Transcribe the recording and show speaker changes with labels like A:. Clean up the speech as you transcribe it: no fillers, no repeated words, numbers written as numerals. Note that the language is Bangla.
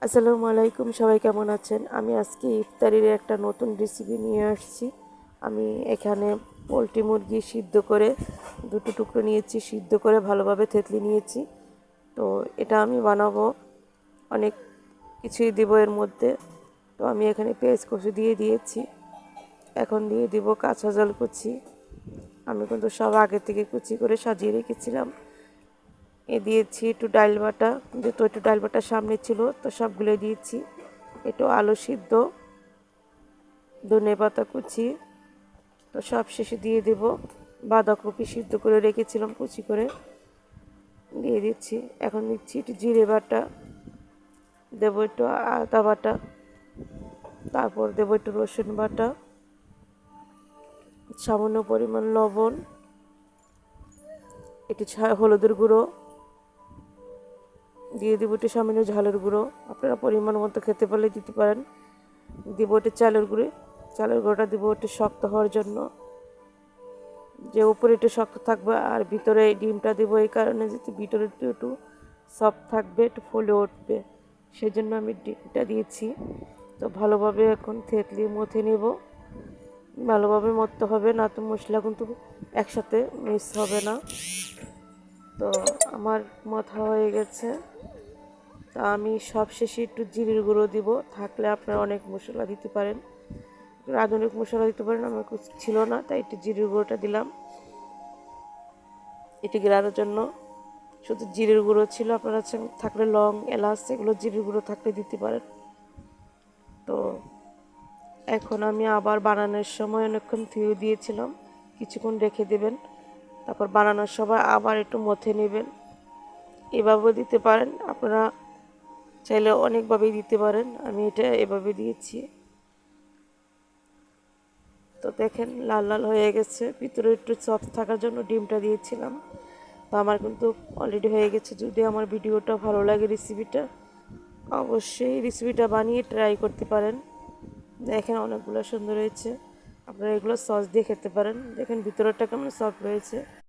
A: আসসালামু আলাইকুম, সবাই কেমন আছেন? আমি আজকে ইফতারির একটা নতুন রেসিপি নিয়ে আসছি। আমি এখানে পোলট্রি মুরগি সিদ্ধ করে দুটো টুকরো নিয়েছি, সিদ্ধ করে ভালোভাবে থেতলে নিয়েছি। তো এটা আমি বানাবো, অনেক কিছুই দিব এর মধ্যে। তো আমি এখানে পেঁয়াজ কষে দিয়ে দিয়েছি, এখন দিয়ে দিব কাঁচা জল কুচি। আমি কিন্তু সব আগে থেকে কুচি করে সাজিয়ে রেখেছিলাম। দিয়েছি একটু ডাল বাটা, যেহেতু একটু ডাল বাটা সামনে ছিল তো সবগুলো দিয়েছি। একটু আলু সিদ্ধ, ধনেপাতা কুচি, তো সব শেষে দিয়ে দেব বাঁধাকপি সিদ্ধ করে রেখেছিলাম কুচি করে, দিয়ে দিচ্ছি। এখন দিচ্ছি একটু জিরে বাটা, দেবো একটু আদা বাটা, তারপর দেবো একটু রসুন বাটা, সামান্য পরিমাণ লবণ, একটু হলুদের গুঁড়ো দিয়ে দিব, একটু সামান্য ঝালের গুঁড়ো, আপনারা পরিমাণ মতো খেতে পারলে দিতে পারেন। দিব একটু চালের গুঁড়োটা দিব একটু শক্ত হওয়ার জন্য, যে উপরে একটু শক্ত থাকবে আর ভিতরে এই ডিমটা দেবো এই কারণে যাতে ভিতরে একটু সফট থাকবে, একটু ফুলে উঠবে, সেই জন্য আমি ডিমটা দিয়েছি। তো ভালোভাবে এখন থেতলি মথে নেব, ভালোভাবে মথতে হবে, না তো মশলা কিন্তু একসাথে মিক্স হবে না। তো আমার মাথা হয়ে গেছে। তা আমি সব শেষে একটু জিরের গুঁড়ো দিব, থাকলে আপনারা অনেক মশলা দিতে পারেন, আধুনিক মশলা দিতে পারেন, আমার ছিল না তাই একটু জিরের গুঁড়োটা দিলাম এটি গেলানোর জন্য। শুধু জিরের গুঁড়ো ছিল, আপনারা থাকলে লং এলাচ এগুলো জিরের গুঁড়ো থাকলে দিতে পারেন। তো এখন আমি আবার বানানোর সময় অনেকক্ষণ ধুয়ে দিয়েছিলাম, কিছুক্ষণ রেখে দেবেন, তারপর বানানোর সময় আবার একটু মথে নেবেন। এভাবেও দিতে পারেন, আপনারা চাইলে অনেকভাবেই দিতে পারেন, আমি এটা এভাবে দিয়েছি। তো দেখেন লাল লাল হয়ে গেছে, ভিতরে একটু সফট থাকার জন্য ডিমটা দিয়েছিলাম। তো আমার কিন্তু অলরেডি হয়ে গেছে। যদি আমার ভিডিওটা ভালো লাগে, রেসিপিটা অবশ্যই রেসিপিটা বানিয়ে ট্রাই করতে পারেন। দেখেন অনেকগুলো সুন্দর হয়েছে, আপনারা এগুলো সস দিয়ে খেতে পারেন। দেখেন ভিতরটা কেমন সফট হয়েছে।